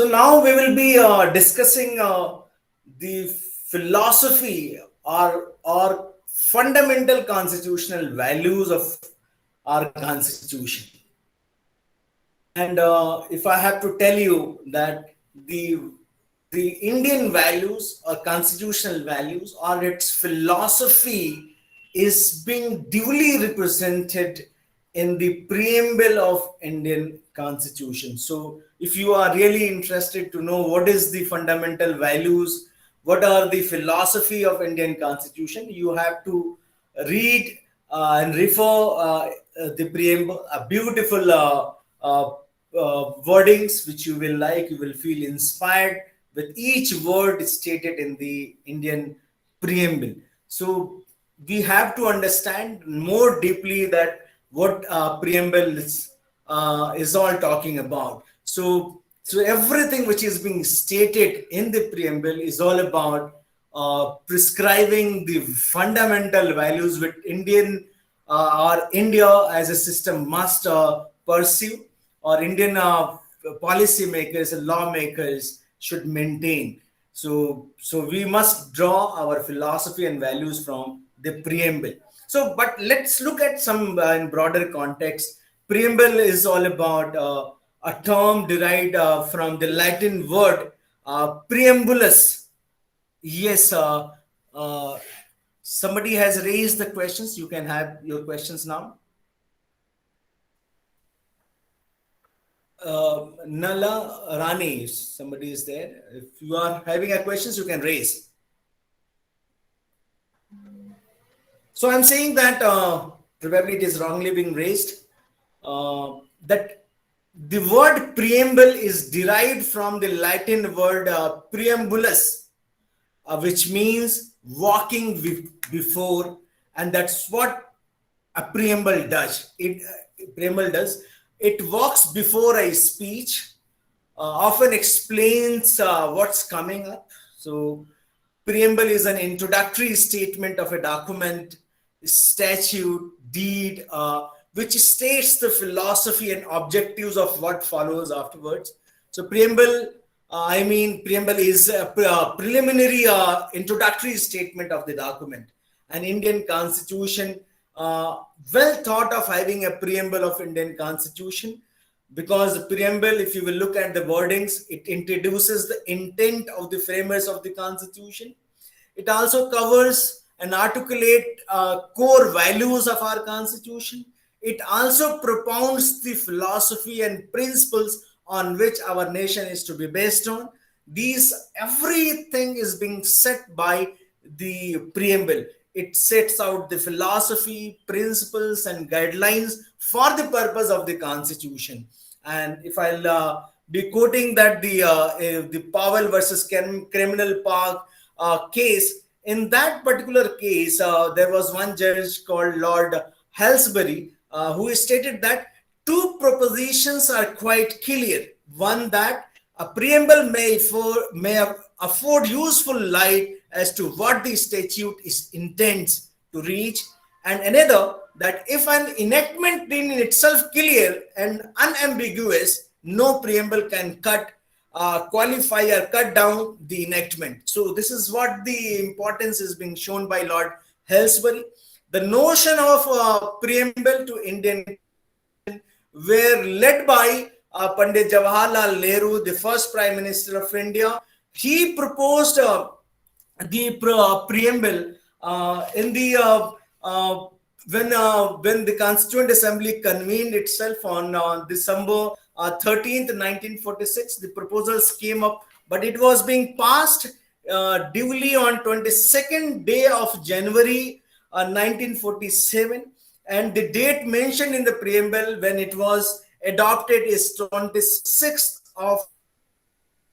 So now we will be discussing the philosophy or fundamental constitutional values of our constitution. And if I have to tell you that the Indian values or constitutional values or its philosophy is being duly represented in the preamble of Indian Constitution. So if you are really interested to know what is the fundamental values, what are the philosophy of Indian Constitution, you have to read and refer the preamble, a beautiful wordings which you will like, you will feel inspired with each word stated in the Indian preamble. So we have to understand more deeply that what preamble is all talking about. So everything which is being stated in the preamble is all about prescribing the fundamental values which Indian or India as a system must pursue, or Indian policymakers and lawmakers should maintain. So we must draw our philosophy and values from the preamble. So, but let's look at some in broader context. Preamble is all about a term derived from the Latin word preambulus. Yes, somebody has raised the questions. You can have your questions now. Nala Rani, if somebody is there. If you are having a questions, you can raise. So I'm saying that probably it is wrongly being raised. That the word preamble is derived from the Latin word preambulus, which means walking before, and that's what a preamble does. Preamble does. It walks before a speech, often explains what's coming up. So, preamble is an introductory statement of a document, statute, deed, which states the philosophy and objectives of what follows afterwards. So, preamble is a preliminary introductory statement of the document. An Indian constitution, well thought of having a preamble of Indian constitution, because the preamble, if you will look at the wordings, it introduces the intent of the framers of the constitution. It also covers and articulate core values of our constitution. It also propounds the philosophy and principles on which our nation is to be based on. These, everything is being set by the preamble. It sets out the philosophy, principles, and guidelines for the purpose of the constitution. And if I'll be quoting that the Powell versus Criminal Park case, in that particular case, there was one judge called Lord Halsbury who stated that two propositions are quite clear. One, that a preamble may afford useful light as to what the statute is intends to reach, and another, that if an enactment in itself clear and unambiguous, no preamble can qualify or cut down the enactment. So this is what the importance is being shown by Lord Halsbury. The notion of preamble to Indian were led by Pandit Jawaharlal Nehru, the first Prime Minister of India. He proposed the preamble in the when the Constituent Assembly convened itself on December 13th, 1946. The proposals came up, but it was being passed duly on 22nd day of January 1947, and the date mentioned in the preamble when it was adopted is 26th of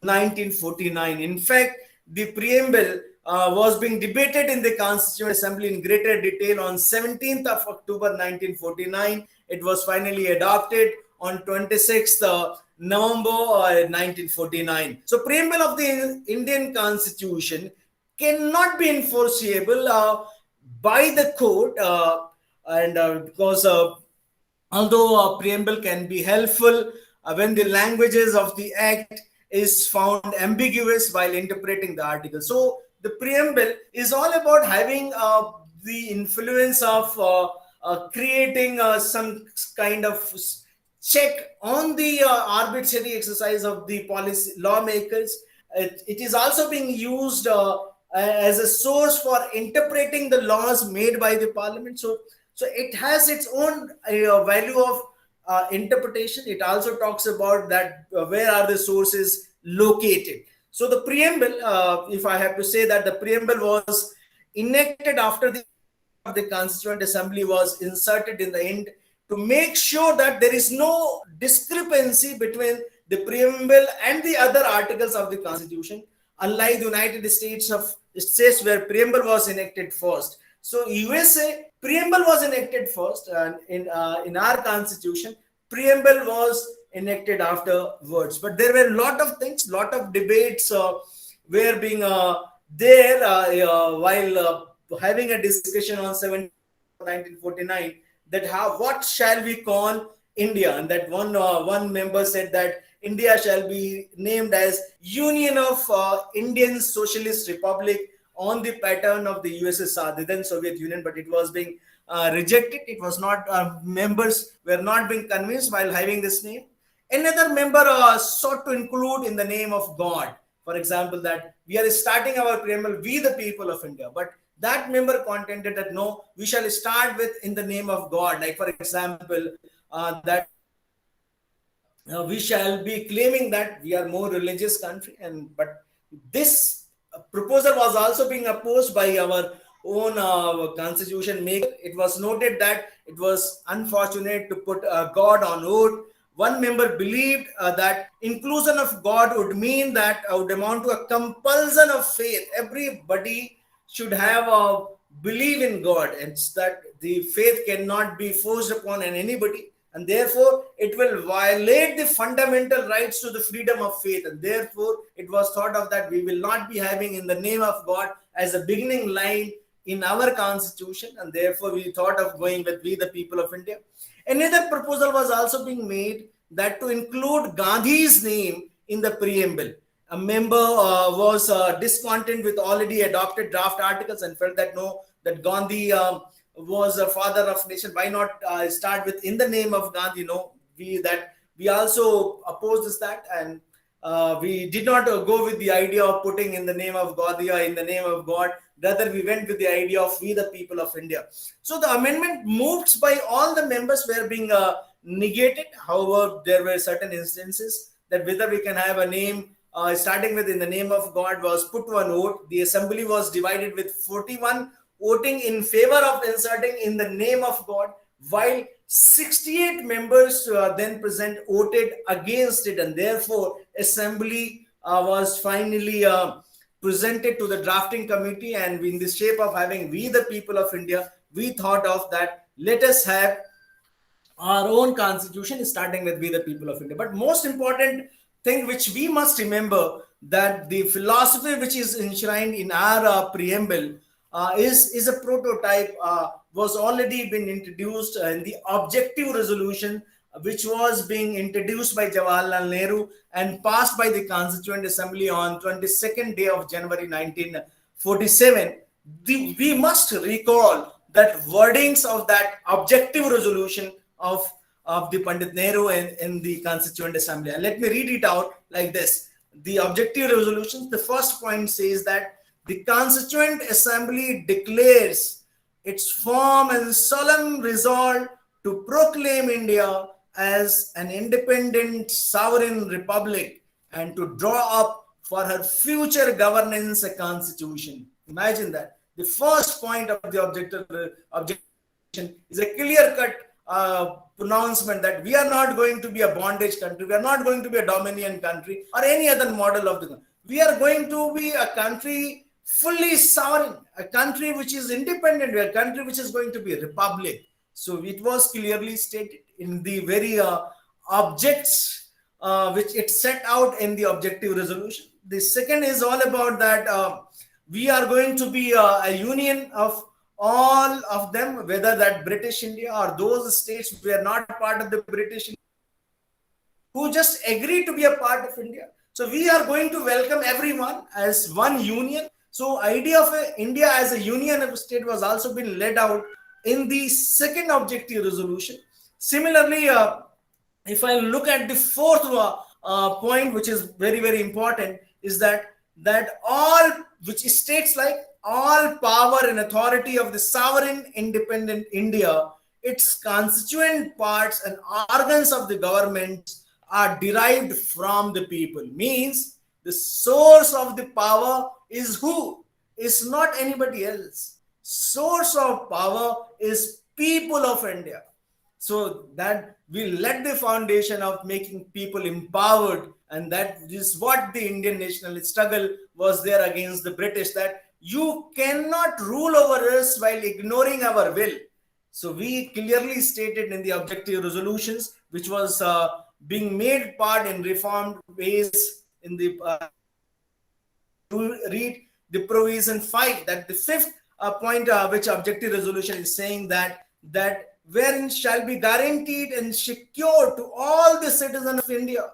1949. In fact, the preamble was being debated in the Constituent Assembly in greater detail on 17th of October 1949. It was finally adopted on 26th November 1949. So, preamble of the Indian Constitution cannot be enforceable by the court, because although a preamble can be helpful when the languages of the act is found ambiguous while interpreting the article. So the preamble is all about having the influence of creating some kind of check on the arbitrary exercise of the policy lawmakers. It is also being used as a source for interpreting the laws made by the parliament. So it has its own value of interpretation. It also talks about that where are the sources located. So the preamble, if I have to say that the preamble was enacted after the of the Constituent Assembly was inserted in the end to make sure that there is no discrepancy between the preamble and the other articles of the Constitution, unlike the United States where preamble was enacted first. So USA preamble was enacted first, and in our Constitution preamble was enacted afterwards. But there were a lot of things, lot of debates were being there while having a discussion on 1949, that how what shall we call India, and that one member said that India shall be named as Union of Indian Socialist Republic on the pattern of the USSR, the then Soviet Union, but it was being rejected. It was not, members were not being convinced while having this name. Another member sought to include in the name of God, for example, that we are starting our preamble, we the people of India, but that member contended that no, we shall start with in the name of God. Like, for example, that we shall be claiming that we are more religious country, and but this proposal was also being opposed by our own constitution maker. It was noted that it was unfortunate to put God on oath. One member believed that inclusion of God would mean that would amount to a compulsion of faith. Everybody should have a belief in God, and that the faith cannot be forced upon anybody, and therefore it will violate the fundamental rights to the freedom of faith. And therefore it was thought of that we will not be having in the name of God as a beginning line in our constitution, and therefore we thought of going with we the people of India. Another proposal was also being made that to include Gandhi's name in the preamble. A member was discontent with already adopted draft articles and felt that no, that Gandhi was a father of nation. Why not start with in the name of Gandhi? No, we also opposed that, and we did not go with the idea of putting in the name of Gandhi or in the name of God. Rather, we went with the idea of we the people of India. So the amendment moved by all the members were being negated. However, there were certain instances that whether we can have a name starting with in the name of God was put to a vote. The assembly was divided with 41 voting in favor of inserting in the name of God, while 68 members then present voted against it, and therefore assembly was finally presented to the drafting committee, and in the shape of having we the people of India, we thought of that let us have our own constitution starting with we the people of India. But most important thing which we must remember, that the philosophy which is enshrined in our preamble is a prototype, was already been introduced in the objective resolution which was being introduced by Jawaharlal Nehru and passed by the Constituent Assembly on 22nd day of January 1947. We must recall that wordings of that objective resolution of the Pandit Nehru in the Constituent Assembly. And let me read it out like this. The objective resolution, the first point says that the Constituent Assembly declares its firm and solemn resolve to proclaim India as an independent sovereign republic and to draw up for her future governance a constitution. Imagine that. The first point of the objection is a clear-cut pronouncement that we are not going to be a bondage country, we are not going to be a dominion country or any other model of the country. We are going to be a country fully sovereign, a country which is independent, a country which is going to be a republic. So it was clearly stated in the very objects which it set out in the objective resolution. The second is all about that we are going to be a union of all of them, whether that British India or those states who are not part of the British India, who just agree to be a part of India. So we are going to welcome everyone as one union. So idea of India as a union of state was also been laid out in the second objective resolution. Similarly, if I look at the fourth point, which is very very important, is that all which states like all power and authority of the sovereign independent India, its constituent parts and organs of the government are derived from the people. Means the source of the power is who? Is not anybody else. Source of power is people of India. So that we let the foundation of making people empowered, and that is what the Indian national struggle was there against the British, that you cannot rule over us while ignoring our will. So we clearly stated in the objective resolutions, which was being made part in reformed ways in the read the provision 5, that the fifth point, which objective resolution is saying that wherein shall be guaranteed and secured to all the citizens of India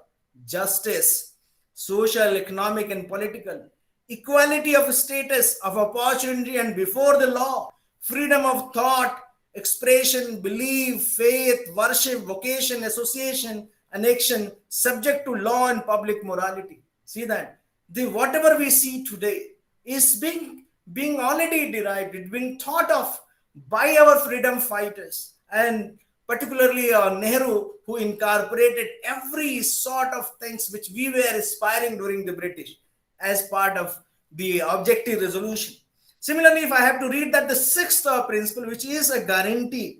justice, social, economic, and political, equality of status, of opportunity, and before the law, freedom of thought, expression, belief, faith, worship, vocation, association, and action, subject to law and public morality. See that the whatever we see today is being already derived, it's being thought of by our freedom fighters, and particularly Nehru, who incorporated every sort of things which we were aspiring during the British as part of the objective resolution. Similarly, if I have to read that the sixth principle, which is a guarantee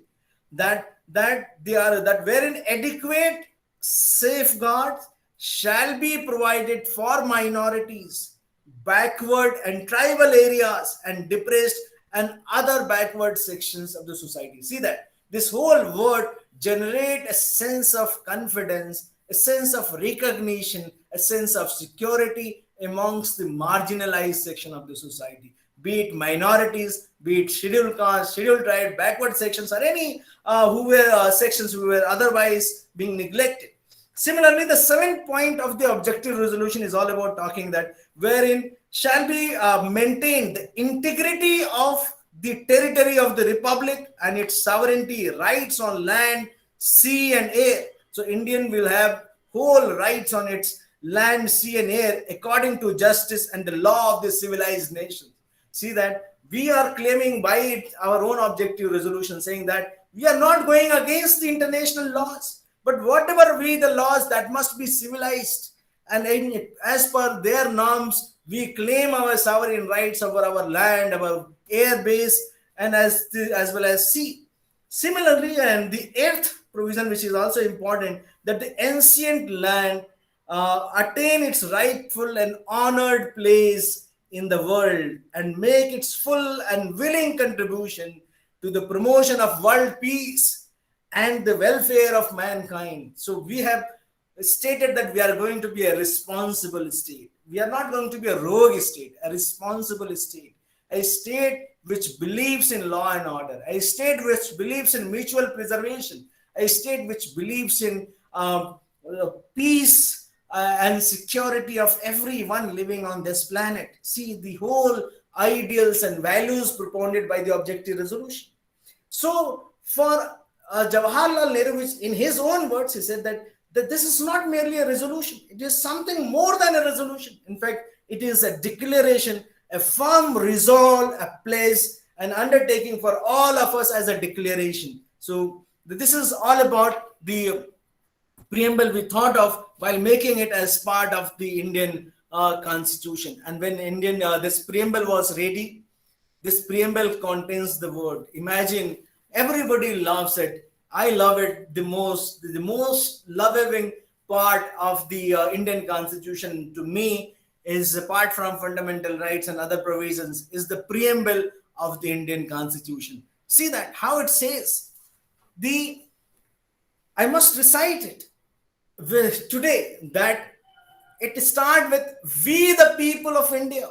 that wherein adequate safeguards shall be provided for minorities, backward and tribal areas, and depressed and other backward sections of the society. See that this whole word generate a sense of confidence, a sense of recognition, a sense of security amongst the marginalized section of the society, be it minorities, be it scheduled caste, scheduled tribe, backward sections, or any who were sections who were otherwise being neglected. Similarly, the seventh point of the objective resolution is all about talking that wherein shall be maintained the integrity of the territory of the republic and its sovereignty, rights on land, sea, and air. So Indian will have whole rights on its land, sea, and air according to justice and the law of the civilized nation. See that we are claiming by it our own objective resolution, saying that we are not going against the international laws, but whatever be the laws, that must be civilized, and as per their norms we claim our sovereign rights over our land, our air base, and as well as sea. Similarly, and the eighth provision, which is also important, that the ancient land attain its rightful and honored place in the world and make its full and willing contribution to the promotion of world peace and the welfare of mankind. So we have stated that we are going to be a responsible state. We are not going to be a rogue state, a responsible state, a state which believes in law and order, a state which believes in mutual preservation, a state which believes in peace and security of everyone living on this planet. See the whole ideals and values propounded by the objective resolution. So for Jawaharlal Nehru, which in his own words, he said that this is not merely a resolution. It is something more than a resolution. In fact, it is a declaration, a firm resolve, a pledge, an undertaking for all of us as a declaration. So this is all about the preamble we thought of while making it as part of the Indian constitution. And when this preamble was ready, this preamble contains the word. Imagine, everybody loves it. I love it the most. The most loving part of the Indian constitution to me is, apart from fundamental rights and other provisions, is the preamble of the Indian constitution. See that, how it says. I must recite it today, that it starts with, we the people of India,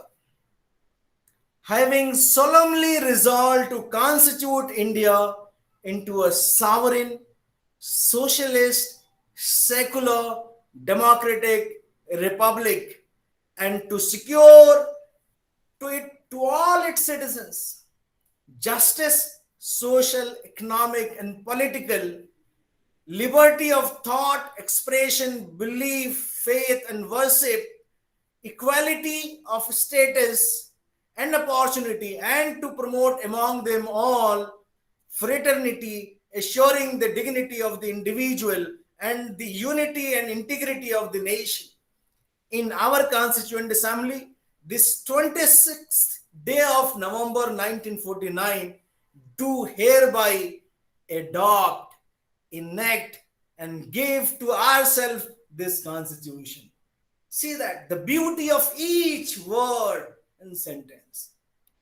having solemnly resolved to constitute India into a sovereign, socialist, secular, democratic, a republic and to secure to all its citizens justice, social, economic, and political, liberty of thought, expression, belief, faith, and worship, equality of status and opportunity, and to promote among them all fraternity, assuring the dignity of the individual and the unity and integrity of the nation. In our Constituent Assembly, this 26th day of November 1949, do hereby adopt, enact, and give to ourselves this Constitution. See that the beauty of each word and sentence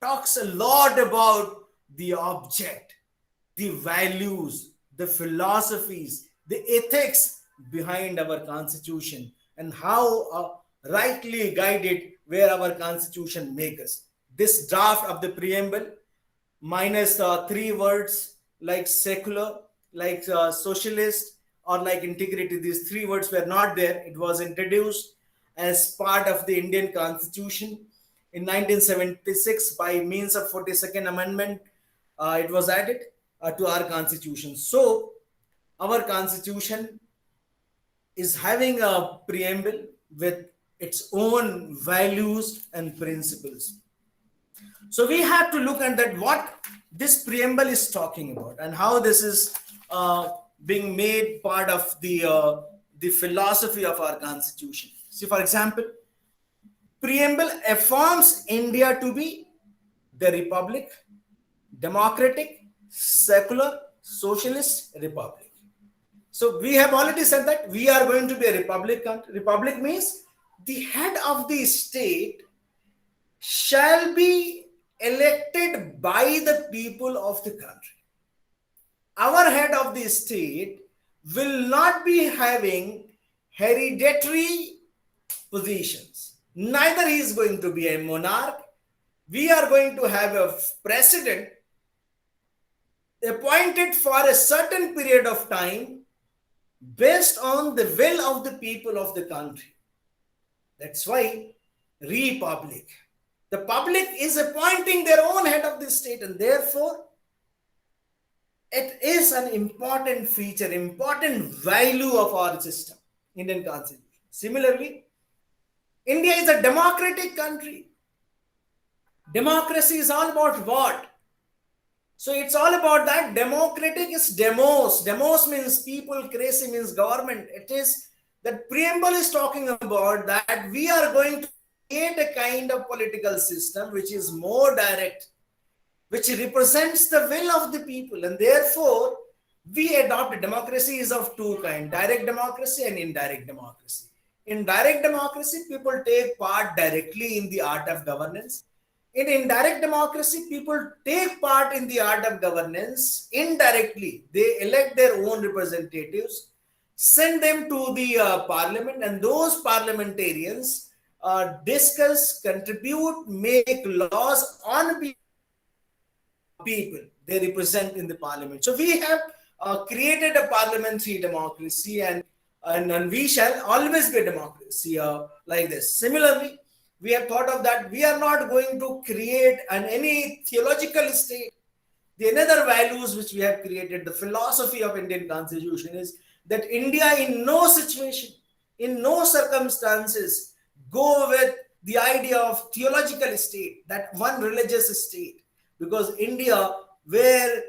talks a lot about the object, the values, the philosophies, the ethics behind our Constitution, and how rightly guided where our Constitution makes us. This draft of the preamble, minus three words like secular, like socialist, or like integrity, these three words were not there. It was introduced as part of the Indian Constitution in 1976 by means of 42nd Amendment. It was added to our Constitution. So, our Constitution is having a preamble with its own values and principles. So we have to look at that what this preamble is talking about and how this is being made part of the philosophy of our Constitution. See, for example, preamble affirms India to be the republic, democratic, secular, socialist republic. So we have already said that we are going to be a republic country. Republic means the head of the state shall be elected by the people of the country. Our head of the state will not be having hereditary positions. Neither he is going to be a monarch. We are going to have a president appointed for a certain period of time based on the will of the people of the country. That's why republic. The public is appointing their own head of the state, and therefore it is an important feature, important value of our system, Indian Constitution. Similarly, India is a democratic country. Democracy is all about what? So it's all about that. Democratic is demos. Demos means people, crazy means government. It is that preamble is talking about that we are going to create a kind of political system which is more direct, which represents the will of the people, and therefore we adopt democracy is of two kinds: direct democracy and indirect democracy. In direct democracy, people take part directly in the art of governance. In indirect democracy, people take part in the art of governance indirectly. They elect their own representatives, send them to the parliament, and those parliamentarians discuss, contribute, make laws on people they represent in the parliament. So we have created a parliamentary democracy, and we shall always be a democracy like this. Similarly, we have thought of that we are not going to create any theological state. The another values which we have created, the philosophy of Indian Constitution is that India in no situation, in no circumstances go with the idea of theological state, that one religious state, because India where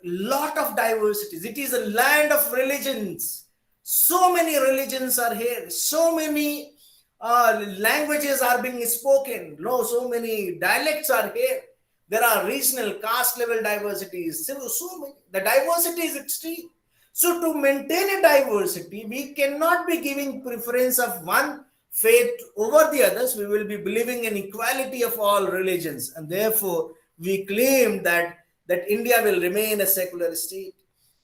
lot of diversities, it is a land of religions. So many religions are here, so many languages are being spoken, so many dialects are here. There are regional caste level diversities. So many. The diversity is extreme. So to maintain a diversity, we cannot be giving preference of one faith over the others. We will be believing in equality of all religions, and therefore we claim that India will remain a secular state.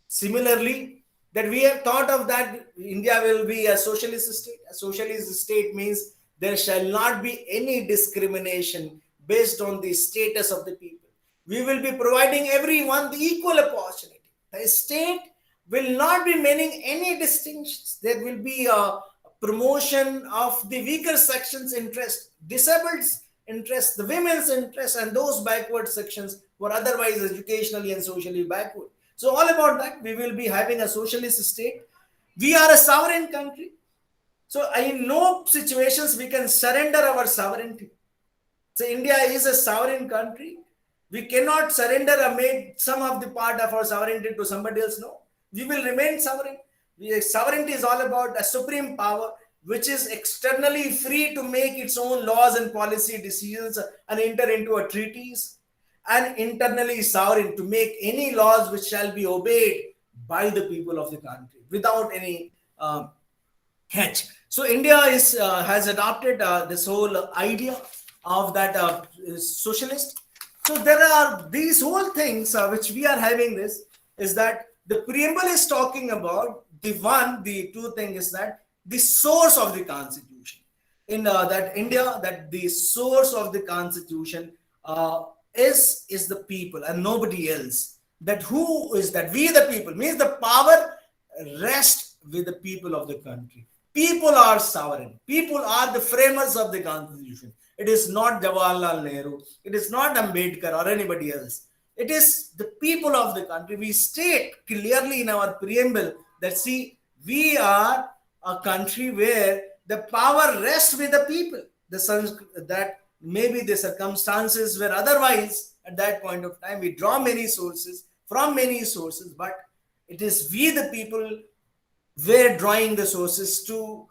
Similarly, that we have thought of that India will be a socialist state. A socialist state means there shall not be any discrimination based on the status of the people. We will be providing everyone the equal opportunity. The state will not be making any distinctions. There will be promotion of the weaker sections' interest, disabled interest, the women's interest, and those backward sections who are otherwise educationally and socially backward. So all about that, we will be having a socialist state. We are a sovereign country. So in no situations we can surrender our sovereignty. So India is a sovereign country. We cannot surrender or make some of the part of our sovereignty to somebody else. No, we will remain sovereign. Sovereignty is all about a supreme power which is externally free to make its own laws and policy decisions and enter into a treaties, and internally sovereign to make any laws which shall be obeyed by the people of the country without any hedge. So India has adopted this whole idea of that socialist. So there are these whole things which we are having. This is that the preamble is talking about the two thing is that the source of the constitution in that India, that the source of the constitution is the people and nobody else. That who is that? We the people means the power rests with the people of the country. People are sovereign. People are the framers of the constitution. It is not Jawaharlal Nehru. It is not Ambedkar or anybody else. It is the people of the country. We state clearly in our preamble that, see, we are a country where the power rests with the people. That maybe the circumstances were otherwise at that point of time. We draw many sources from many sources, but it is we the people were drawing the sources to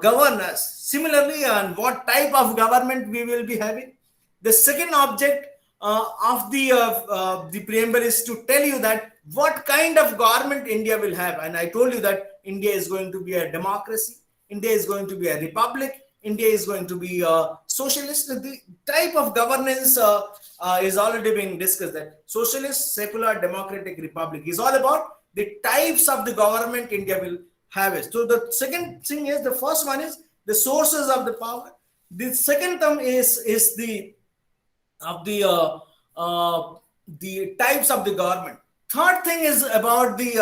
govern us. Similarly, on what type of government we will be having. The second object of the preamble is to tell you that what kind of government India will have. And I told you that India is going to be a democracy. India is going to be a republic. India is going to be a socialist. The type of governance is already being discussed. That socialist, secular, democratic, republic is all about the types of the government India will have it. So the second thing is, the first one is the sources of the power. The second term is the types of the government. Third thing is about the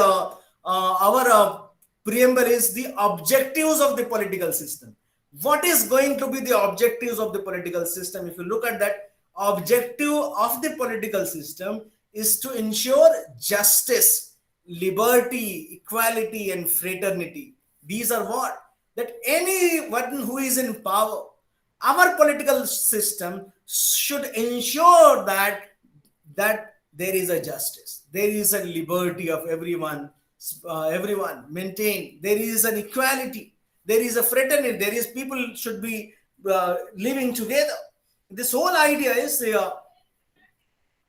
our preamble is the objectives of the political system. What is going to be the objectives of the political system? If you look at that, objective of the political system is to ensure justice, liberty, equality, and fraternity. These are what? That anyone who is in power, our political system should ensure that there is a justice, there is a liberty of everyone maintained, there is an equality, there is a fraternity, there is people should be living together. This whole idea is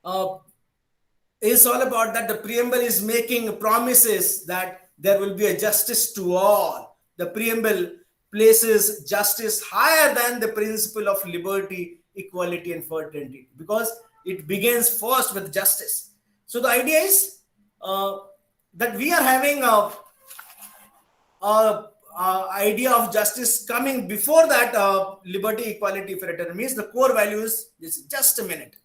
all about that. The preamble is making promises that there will be a justice to all. The preamble places justice higher than the principle of liberty, equality, and fraternity, because it begins first with justice. So the idea is that we are having a idea of justice coming before that. Liberty, equality, fraternity means the core values. Just a minute.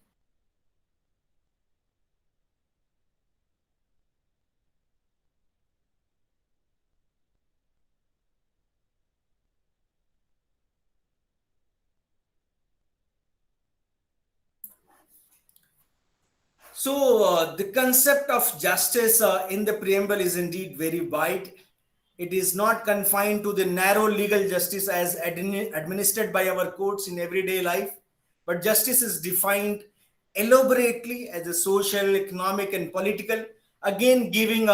So the concept of justice in the preamble is indeed very wide. It is not confined to the narrow legal justice as administered by our courts in everyday life, but justice is defined elaborately as a social, economic, and political, again giving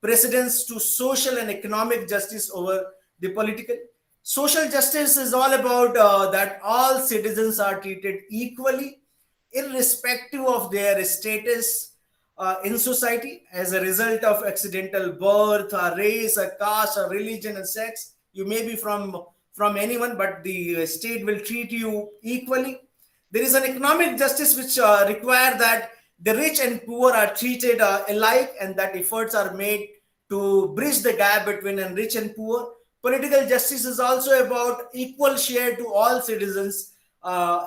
precedence to social and economic justice over the political. Social justice is all about that all citizens are treated equally, irrespective of their status in society as a result of accidental birth, or race, or caste, or religion, and sex. You may be from anyone, but the state will treat you equally. There is an economic justice which require that the rich and poor are treated alike, and that efforts are made to bridge the gap between rich and poor. Political justice is also about equal share to all citizens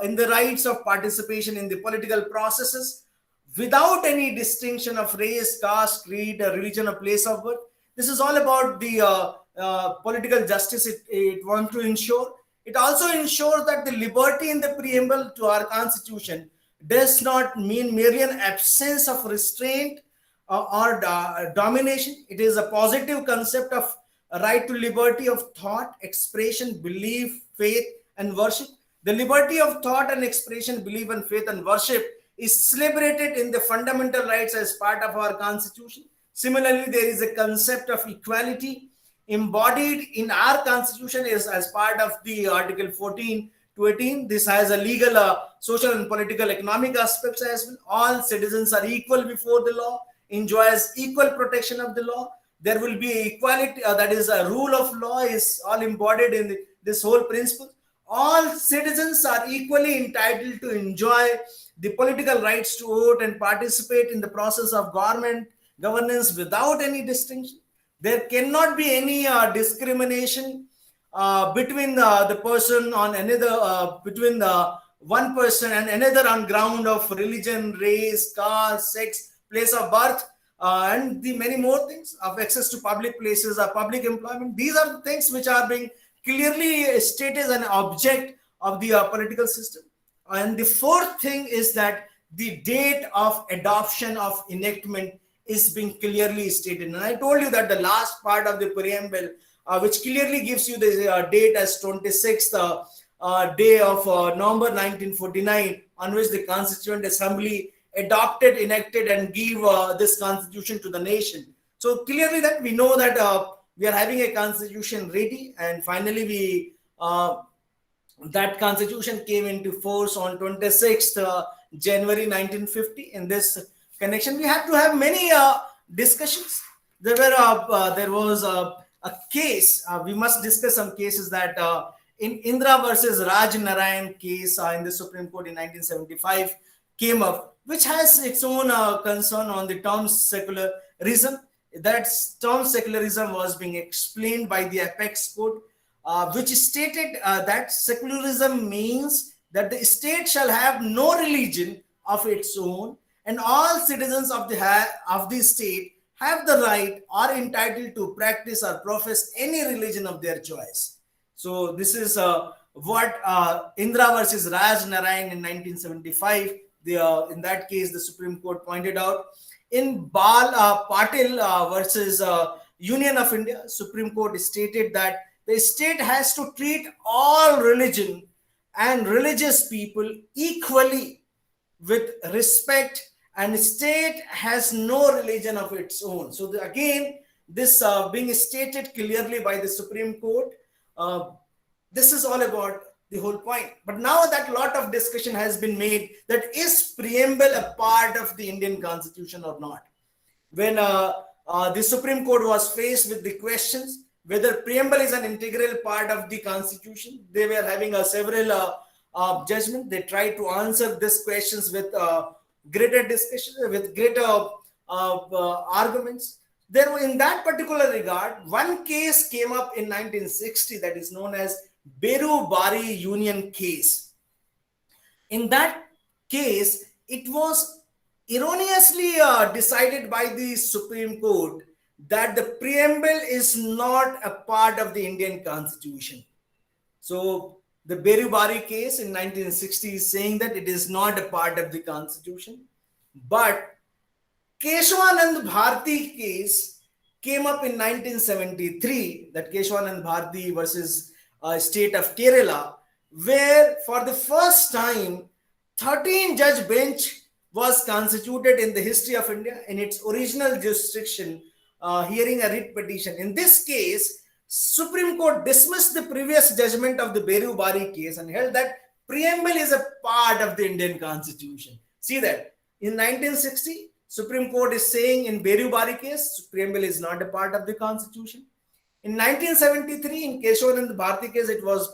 in the rights of participation in the political processes without any distinction of race, caste, creed, religion, or place of birth. This is all about the political justice it wants to ensure. It also ensures that the liberty in the preamble to our constitution does not mean merely an absence of restraint or domination. It is a positive concept of a right to liberty of thought, expression, belief, faith, and worship. The liberty of thought and expression, belief, and faith and worship is celebrated in the fundamental rights as part of our constitution. Similarly, there is a concept of equality embodied in our constitution is as part of the article 14 to 18. This has a legal, social, and political economic aspects as well. All citizens are equal before the law, enjoys equal protection of the law. There will be equality, that is a rule of law is all embodied in this whole principle. All citizens are equally entitled to enjoy the political rights to vote and participate in the process of governance without any distinction. There cannot be any discrimination between the person on another, between one person and another on ground of religion, race, caste, sex, place of birth, and the many more things of access to public places or public employment. These are the things which are being clearly stated as an object of the political system. And the fourth thing is that the date of adoption of enactment is being clearly stated. And I told you that the last part of the preamble, which clearly gives you the date as 26th day of November 1949, on which the Constituent Assembly adopted, enacted, and gave this constitution to the nation. So clearly that we know that we are having a constitution ready, and finally we that constitution came into force on 26th January 1950. In this connection, we had to have many discussions. There was a case. We must discuss some cases that in Indra versus Raj Narayan case in the Supreme Court in 1975 came up, which has its own concern on the term secularism. That term secularism was being explained by the Apex Court, which stated that secularism means that the state shall have no religion of its own, and all citizens of the state have the right or entitled to practice or profess any religion of their choice. So this is what Indra versus Raj Narayan in 1975. In that case, the Supreme Court pointed out. In Bal Patil versus Union of India, Supreme Court stated that the state has to treat all religion and religious people equally with respect, and state has no religion of its own. So again, this being stated clearly by the Supreme Court, this is all about the whole point. But now that a lot of discussion has been made that is preamble a part of the Indian Constitution or not. When the Supreme Court was faced with the questions whether preamble is an integral part of the Constitution, they were having several judgment. They tried to answer these questions with greater discussion, with greater arguments. There, in that particular regard, one case came up in 1960 that is known as Beru Bari Union case. In that case, it was erroneously decided by the Supreme Court that the preamble is not a part of the Indian Constitution. So the Beru Bari case in 1960 is saying that it is not a part of the Constitution. But Keshwanand Bharti case came up in 1973, that Keshwanand Bharti versus state of Kerala, where for the first time 13-judge bench was constituted in the history of India in its original jurisdiction, hearing a writ petition. In this case, Supreme Court dismissed the previous judgment of the Beru Bari case and held that preamble is a part of the Indian Constitution. See that in 1960, Supreme Court is saying in Beru Bari case, preamble is not a part of the Constitution. In 1973, in Keshwanand Bharti case, it was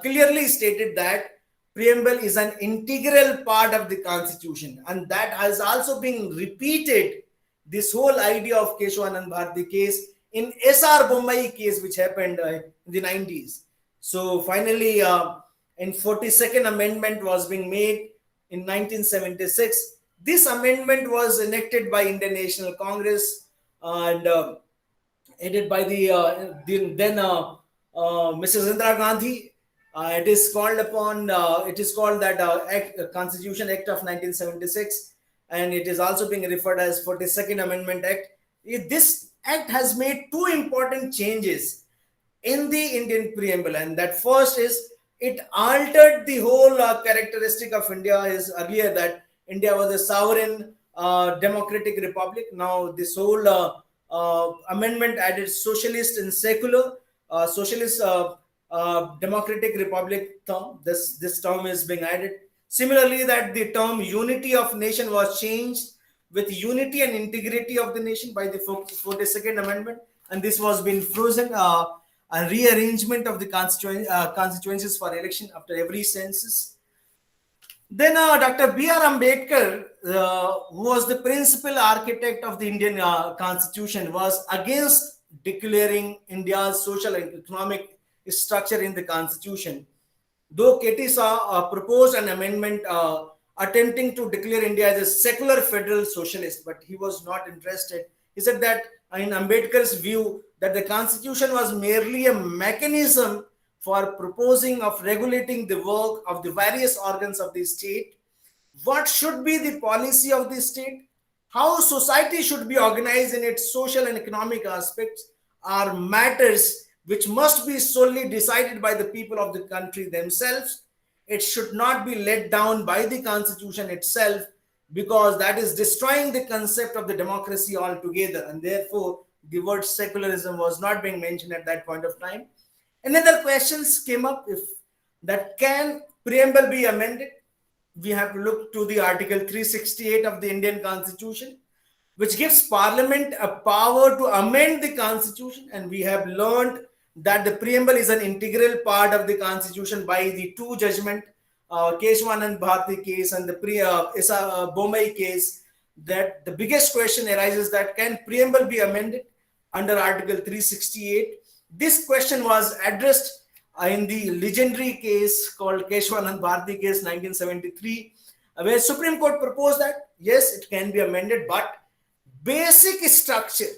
clearly stated that preamble is an integral part of the Constitution, and that has also been repeated. This whole idea of Keshwanand Bharti case in S.R. Bommai case, which happened in the 90s. So finally, in 42nd amendment was being made in 1976. This amendment was enacted by Indian National Congress, and headed by then Mrs. Indira Gandhi. It is called upon. It is called that Constitution Act of 1976, and it is also being referred as 42nd Amendment Act. This act has made two important changes in the Indian preamble, and that first is it altered the whole characteristic of India. Is earlier that India was a sovereign democratic republic. Now this whole amendment added socialist and secular. Socialist democratic republic term. This term is being added. Similarly, that the term unity of nation was changed with unity and integrity of the nation by the 42nd Amendment, and this was being frozen. A rearrangement of the constituencies for election after every census. Then Dr. B.R. Ambedkar, who was the principal architect of the Indian Constitution, was against declaring India's social and economic structure in the Constitution. Though KT proposed an amendment attempting to declare India as a secular federal socialist, but he was not interested. He said that in Ambedkar's view, that the Constitution was merely a mechanism for proposing of regulating the work of the various organs of the state, what should be the policy of the state, how society should be organized in its social and economic aspects are matters which must be solely decided by the people of the country themselves. It should not be let down by the Constitution itself, because that is destroying the concept of the democracy altogether, and therefore the word secularism was not being mentioned at that point of time. Another questions came up, if that can preamble be amended. We have to look to the Article 368 of the Indian Constitution, which gives Parliament a power to amend the Constitution, and we have learned that the preamble is an integral part of the Constitution by the two judgment, Keshwanand Bharti case and the Bombay case. That the biggest question arises, that can preamble be amended under Article 368? This question was addressed in the legendary case called Keshwanand Bharti case 1973, where Supreme Court proposed that yes, it can be amended, but basic structure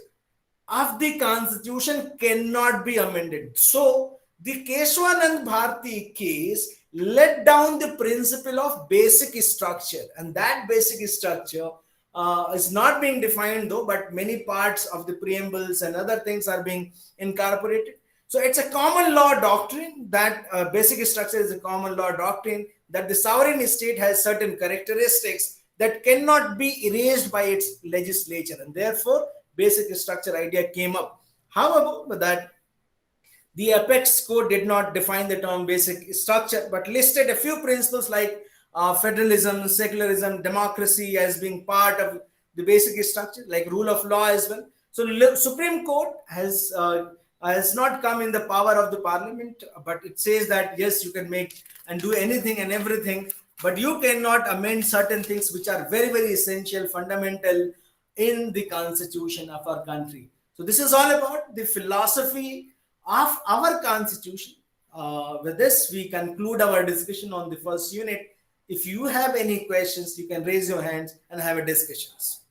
of the Constitution cannot be amended. So the Keshwanand Bharti case let down the principle of basic structure, and that basic structure is not being defined though, but many parts of the preambles and other things are being incorporated. So it's a common law doctrine that basic structure is a common law doctrine, that the sovereign state has certain characteristics that cannot be erased by its legislature, and therefore basic structure idea came up. However, that the Apex Code did not define the term basic structure, but listed a few principles like federalism, secularism, democracy as being part of the basic structure, like rule of law as well. So Supreme Court has not come in the power of the Parliament, but it says that yes, you can make and do anything and everything, but you cannot amend certain things which are very, very essential, fundamental in the Constitution of our country. So this is all about the philosophy of our Constitution. With this, we conclude our discussion on the first unit. If you have any questions, you can raise your hands and have a discussions.